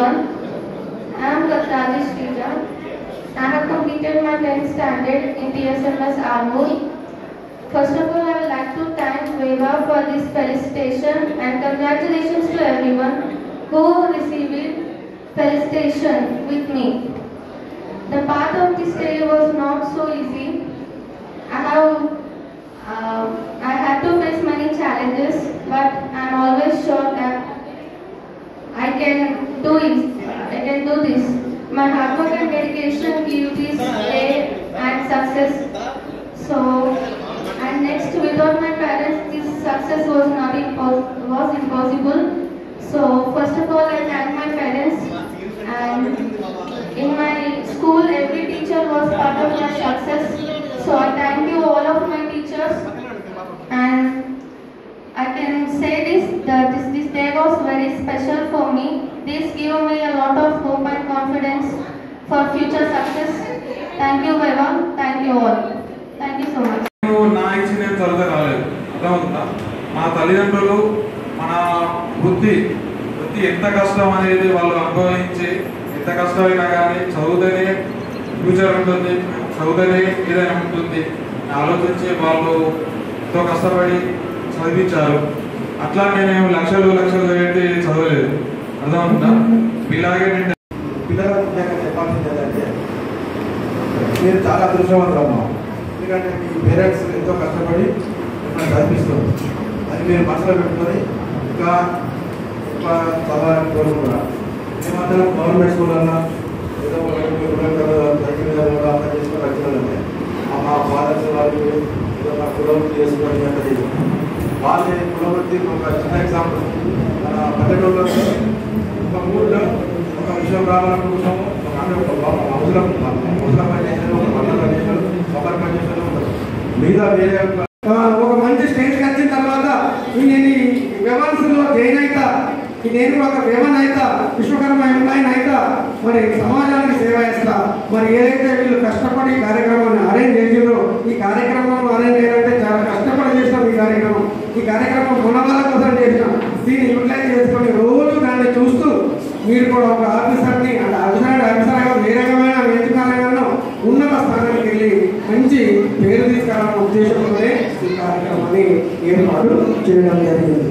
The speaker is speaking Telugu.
everyone. I am Rajesh Rija. I have completed my 10th standard in TSMS Armoor. First of all, I would like to thank Veva for this felicitation and congratulations to everyone who received felicitation with me. The path of this day was not so easy. I had to face many challenges, but I am always sure that I can do this. My hard work and dedication give this day and success. And next, without my parents, this success was impossible. So first of all, I thank my parents, and in my school, every teacher was part of my success. So I thank you all of my teachers, and I can say that this day was very special for me. This gave me a lot of hope and confidence for future success. Thank you, Veva. Thank you all. Thank you so much. నా ఇచ్చి నేను త్వరగా రాలేదు, అర్థమవుతుందా? మా తల్లిదండ్రులు మన వృత్తి ఎంత కష్టం అనేది వాళ్ళు అనుభవించి, ఎంత కష్టమైనా కానీ చదువుతూనే ఫ్యూచర్ ఉంటుంది, చదువుతూనే ఏదైనా ఉంటుంది ఆలోచించి వాళ్ళు ఎంతో కష్టపడి చదివించారు. అట్లా నేను లక్షలు పెట్టి చదవలేదు, అర్థమవుతుందా? ఇలాగే పిల్లలకు చెప్పాల్సింది ఏంటంటే మీరు చాలా అదృష్టవంతులమ్మా. ఎందుకంటే మీ పేరెంట్స్ ఎంతో కష్టపడి మిమ్మల్ని చదివిస్తారు. అది మీరు మనసులో పెట్టుకొని ఇంకా ఎక్కువ చదవాలని కోరుకుంటున్నా. మేమందరం గవర్నమెంట్ స్కూల్ అన్నా ఏదో సైకిల్ కూడా అంతా చేసుకొని వచ్చినారంటే మా ఫాదర్స్ వాళ్ళు ఏదో మా కులవృత్తి చేసుకొని అంత చేసాం. వాళ్ళ కులవృత్తి ఒక చిన్న ఎగ్జాంపుల్, మన పల్లెటూరులో ఒక ఊళ్ళో ఒక విషయం రావాలనుకుంటున్నాము. అవసరం పనిచేసారు, ఒక పండుగ పనిచేసారు, ఒకరి పనిచేసారు మీద వేరే ఒక మంచి స్టేజ్కి వచ్చిన తర్వాత నేను ఈ వ్యవస్థలో జైన్ అవుతా, నేను ఒక వేమన్ అవుతా, విశ్వకర్మ ఎంప్లాయిన్ అవుతా, మరి సమాజానికి సేవ చేస్తా. మరి ఏదైతే వీళ్ళు కష్టపడి ఈ కార్యక్రమాన్ని అరేంజ్ చేసిండ్రో, ఈ కార్యక్రమం అరేంజ్ చేయాలంటే చాలా కష్టపడి చేసినాం. ఈ కార్యక్రమం మన వాళ్ళ కోసం చేసినాం. దీన్ని యూటిలైజ్ చేసుకొని రోజు దాన్ని చూస్తూ మీరు కూడా ఒక ఆఫీసర్ని అంటే ఆఫీసర్ ఏ రకమైన వేదికలో ఉన్నత స్థానానికి వెళ్ళి మంచి పేరు తీసుకురావాలనే ఉద్దేశంతోనే ఈ కార్యక్రమాన్ని ఏర్పాటు చేయడం జరిగింది.